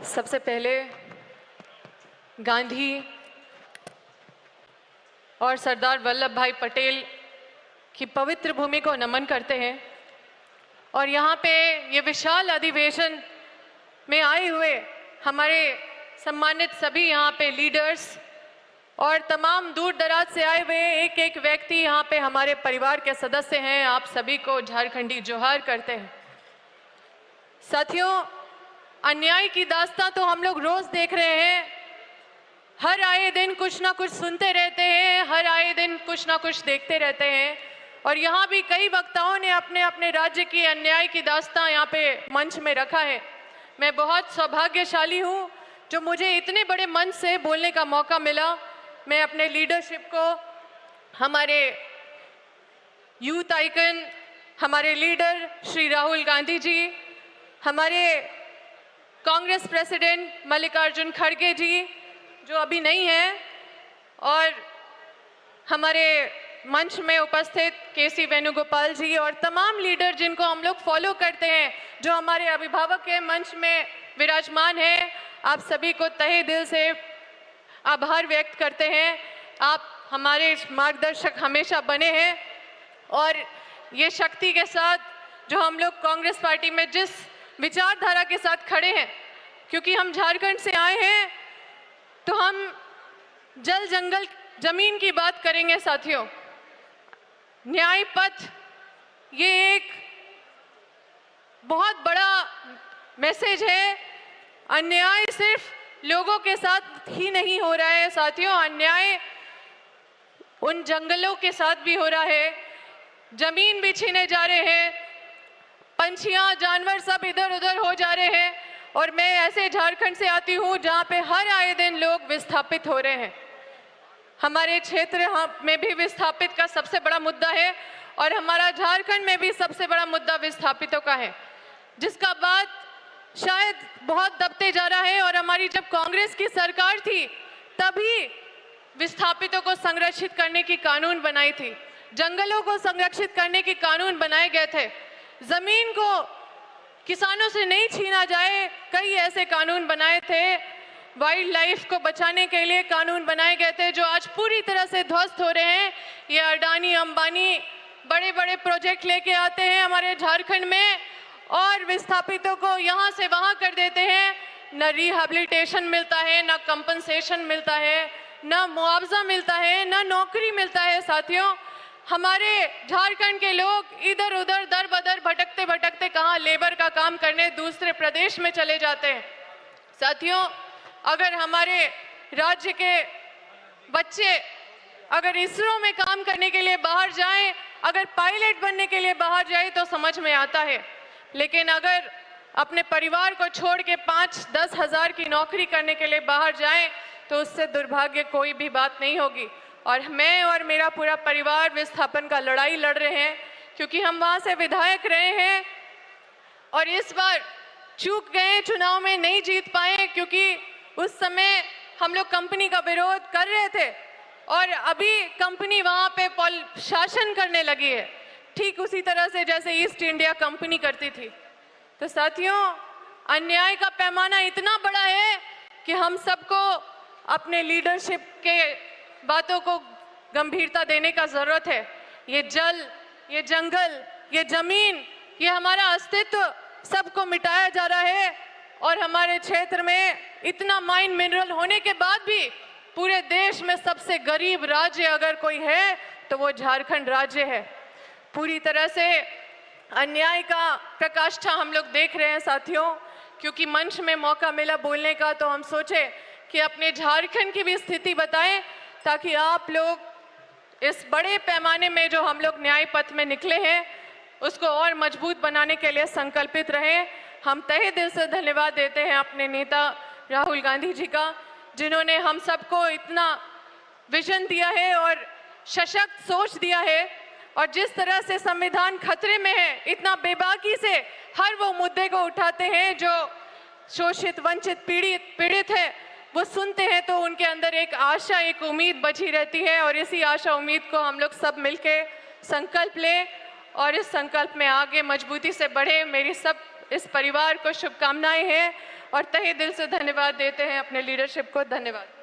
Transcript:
सबसे पहले गांधी और सरदार वल्लभ भाई पटेल की पवित्र भूमि को नमन करते हैं और यहाँ पे ये विशाल अधिवेशन में आए हुए हमारे सम्मानित सभी यहाँ पे लीडर्स और तमाम दूर दराज से आए हुए एक एक व्यक्ति यहाँ पे हमारे परिवार के सदस्य हैं। आप सभी को झारखंडी जोहार करते हैं। साथियों, अन्याय की दास्तां तो हम लोग रोज देख रहे हैं। हर आए दिन कुछ ना कुछ सुनते रहते हैं, हर आए दिन कुछ ना कुछ देखते रहते हैं और यहाँ भी कई वक्ताओं ने अपने अपने राज्य की अन्याय की दास्तां यहाँ पे मंच में रखा है। मैं बहुत सौभाग्यशाली हूँ जो मुझे इतने बड़े मंच से बोलने का मौका मिला। मैं अपने लीडरशिप को, हमारे यूथ आइकन, हमारे लीडर श्री राहुल गांधी जी, हमारे कांग्रेस प्रेसिडेंट मल्लिकार्जुन खड़गे जी जो अभी नहीं हैं, और हमारे मंच में उपस्थित केसी वेणुगोपाल जी और तमाम लीडर जिनको हम लोग फॉलो करते हैं, जो हमारे अभिभावक के मंच में विराजमान हैं, आप सभी को तहे दिल से आभार व्यक्त करते हैं। आप हमारे मार्गदर्शक हमेशा बने हैं और ये शक्ति के साथ जो हम लोग कांग्रेस पार्टी में जिस विचारधारा के साथ खड़े हैं, क्योंकि हम झारखंड से आए हैं तो हम जल जंगल जमीन की बात करेंगे। साथियों, न्याय पथ ये एक बहुत बड़ा मैसेज है। अन्याय सिर्फ लोगों के साथ ही नहीं हो रहा है साथियों, अन्याय उन जंगलों के साथ भी हो रहा है। जमीन भी छीने जा रहे हैं, पंछियां, जानवर सब इधर उधर हो जा रहे हैं और मैं ऐसे झारखंड से आती हूँ जहाँ पे हर आए दिन लोग विस्थापित हो रहे हैं। हमारे क्षेत्र में भी विस्थापित का सबसे बड़ा मुद्दा है और हमारा झारखंड में भी सबसे बड़ा मुद्दा विस्थापितों का है, जिसका बात शायद बहुत दबते जा रहा है। और हमारी जब कांग्रेस की सरकार थी तभी विस्थापितों को संरक्षित करने की कानून बनाई थी, जंगलों को संरक्षित करने की कानून बनाए गए थे, जमीन को किसानों से नहीं छीना जाए, कई ऐसे कानून बनाए थे, वाइल्ड लाइफ को बचाने के लिए कानून बनाए गए थे जो आज पूरी तरह से ध्वस्त हो रहे हैं। ये अडानी अंबानी बड़े बड़े प्रोजेक्ट लेके आते हैं हमारे झारखंड में और विस्थापितों को यहाँ से वहाँ कर देते हैं। न रिहैबिलिटेशन मिलता है, न कंपनसेशन मिलता है, न मुआवजा मिलता है, न नौकरी मिलता है। साथियों, हमारे झारखंड के लोग इधर उधर दर बदर भटकते भटकते कहाँ लेबर का काम करने दूसरे प्रदेश में चले जाते हैं। साथियों, अगर हमारे राज्य के बच्चे अगर इसरो में काम करने के लिए बाहर जाएं, अगर पायलट बनने के लिए बाहर जाए तो समझ में आता है, लेकिन अगर अपने परिवार को छोड़ के 5-10 हज़ार की नौकरी करने के लिए बाहर जाएं तो उससे दुर्भाग्य कोई भी बात नहीं होगी। और मैं और मेरा पूरा परिवार विस्थापन का लड़ाई लड़ रहे हैं क्योंकि हम वहाँ से विधायक रहे हैं और इस बार चूक गए, चुनाव में नहीं जीत पाए क्योंकि उस समय हम लोग कंपनी का विरोध कर रहे थे और अभी कंपनी वहाँ पे शासन करने लगी है, ठीक उसी तरह से जैसे ईस्ट इंडिया कंपनी करती थी। तो साथियों, अन्याय का पैमाना इतना बड़ा है कि हम सबको अपने लीडरशिप के बातों को गंभीरता देने का जरूरत है। ये जल, ये जंगल, ये जमीन, ये हमारा अस्तित्व सबको मिटाया जा रहा है और हमारे क्षेत्र में इतना माइन मिनरल होने के बाद भी पूरे देश में सबसे गरीब राज्य अगर कोई है तो वो झारखंड राज्य है। पूरी तरह से अन्याय का प्रकाष्ठा हम लोग देख रहे हैं साथियों। क्योंकि मंच में मौका मिला बोलने का तो हम सोचे कि अपने झारखंड की भी स्थिति बताएं ताकि आप लोग इस बड़े पैमाने में जो हम लोग न्याय पथ में निकले हैं उसको और मजबूत बनाने के लिए संकल्पित रहें। हम तहे दिल से धन्यवाद देते हैं अपने नेता राहुल गांधी जी का, जिन्होंने हम सबको इतना विजन दिया है और सशक्त सोच दिया है और जिस तरह से संविधान खतरे में है, इतना बेबाकी से हर वो मुद्दे को उठाते हैं जो शोषित, वंचित, पीड़ित है, वो सुनते हैं तो उनके अंदर एक आशा, एक उम्मीद बची रहती है और इसी आशा उम्मीद को हम लोग सब मिलके संकल्प लें और इस संकल्प में आगे मजबूती से बढ़े। मेरी सब इस परिवार को शुभकामनाएं हैं और तहे दिल से धन्यवाद देते हैं अपने लीडरशिप को। धन्यवाद।